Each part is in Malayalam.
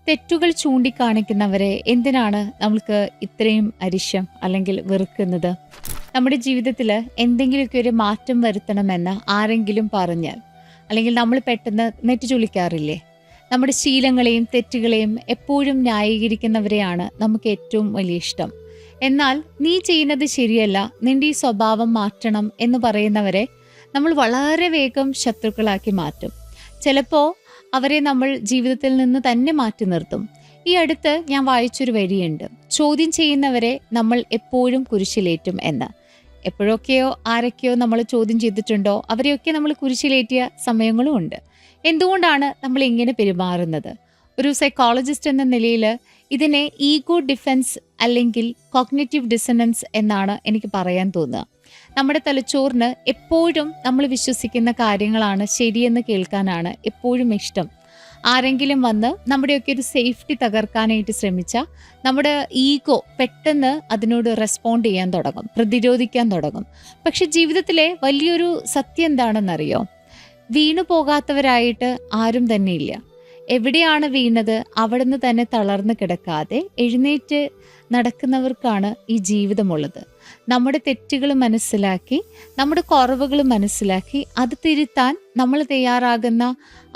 തെറ്റുകൾ ചൂണ്ടിക്കാണിക്കുന്നവരെ എന്തിനാണ് നമ്മൾക്ക് ഇത്രയും അരിശം അല്ലെങ്കിൽ വെറുക്കുന്നത്? നമ്മുടെ ജീവിതത്തിൽ എന്തെങ്കിലുമൊക്കെ ഒരു മാറ്റം വരുത്തണമെന്ന് ആരെങ്കിലും പറഞ്ഞാൽ, അല്ലെങ്കിൽ നമ്മൾ പെട്ടെന്ന് നെറ്റിചുളിക്കാറില്ലേ? നമ്മുടെ ശീലങ്ങളെയും തെറ്റുകളെയും എപ്പോഴും ന്യായീകരിക്കുന്നവരെയാണ് നമുക്ക് ഏറ്റവും വലിയ ഇഷ്ടം. എന്നാൽ നീ ചെയ്യുന്നത് ശരിയല്ല, നിന്റെ ഈ സ്വഭാവം മാറ്റണം എന്ന് പറയുന്നവരെ നമ്മൾ വളരെ വേഗം ശത്രുക്കളാക്കി മാറ്റും. ചിലപ്പോൾ അവരെ നമ്മൾ ജീവിതത്തിൽ നിന്ന് തന്നെ മാറ്റി നിർത്തും. ഈ അടുത്ത് ഞാൻ വായിച്ചൊരു വരിയുണ്ട്, ചോദ്യം ചെയ്യുന്നവരെ നമ്മൾ എപ്പോഴും കുരിശിലേറ്റും എന്ന്. എപ്പോഴൊക്കെയോ ആരൊക്കെയോ നമ്മൾ ചോദ്യം ചെയ്തിട്ടുണ്ടോ, അവരെയൊക്കെ നമ്മൾ കുരിശിലേറ്റിയ സമയങ്ങളും ഉണ്ട്. എന്തുകൊണ്ടാണ് നമ്മൾ ഇങ്ങനെ പെരുമാറുന്നത്? ഒരു സൈക്കോളജിസ്റ്റ് എന്ന നിലയിൽ ഇതിനെ ഈഗോ ഡിഫെൻസ് അല്ലെങ്കിൽ കോഗ്നിറ്റീവ് ഡിസണൻസ് എന്നാണ് എനിക്ക് പറയാൻ തോന്നുക. നമ്മുടെ തലച്ചോറിന് എപ്പോഴും നമ്മൾ വിശ്വസിക്കുന്ന കാര്യങ്ങളാണ് ശരിയെന്ന് കേൾക്കാനാണ് എപ്പോഴും ഇഷ്ടം. ആരെങ്കിലും വന്ന് നമ്മുടെയൊക്കെ ഒരു സേഫ്റ്റി തകർക്കാനായിട്ട് ശ്രമിച്ചാൽ നമ്മുടെ ഈഗോ പെട്ടെന്ന് അതിനോട് റെസ്പോണ്ട് ചെയ്യാൻ തുടങ്ങും, പ്രതിരോധിക്കാൻ തുടങ്ങും. പക്ഷെ ജീവിതത്തിലെ വലിയൊരു സത്യം എന്താണെന്നറിയോ? വീണു പോകാത്തവരായിട്ട് ആരും തന്നെ ഇല്ല. എവിടെയാണ് വീണത് അവിടുന്ന് തന്നെ തളർന്നു കിടക്കാതെ എഴുന്നേറ്റ് നടക്കുന്നവർക്കാണ് ഈ ജീവിതമുള്ളത്. നമ്മുടെ തെറ്റുകൾ മനസ്സിലാക്കി, നമ്മുടെ കുറവുകൾ മനസ്സിലാക്കി അത് തിരുത്താൻ നമ്മൾ തയ്യാറാകുന്ന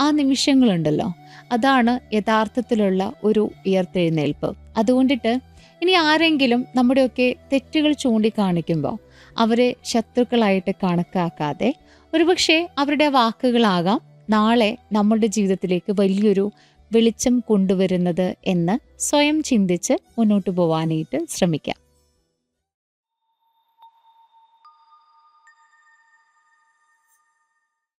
ആ നിമിഷങ്ങളുണ്ടല്ലോ, അതാണ് യഥാർത്ഥത്തിലുള്ള ഒരു ഉയർത്തെഴുന്നേൽപ്പ്. അതുകൊണ്ടിട്ട് ഇനി ആരെങ്കിലും നമ്മുടെയൊക്കെ തെറ്റുകൾ ചൂണ്ടിക്കാണിക്കുമ്പോൾ അവരെ ശത്രുക്കളായിട്ട് കണക്കാക്കാതെ, ഒരുപക്ഷെ അവരുടെ വാക്കുകളാകാം നാളെ നമ്മളുടെ ജീവിതത്തിലേക്ക് വലിയൊരു വെളിച്ചം കൊണ്ടുവരുന്നത് എന്ന് സ്വയം ചിന്തിച്ച് മുന്നോട്ട് പോവാനായിട്ട് ശ്രമിക്കാം.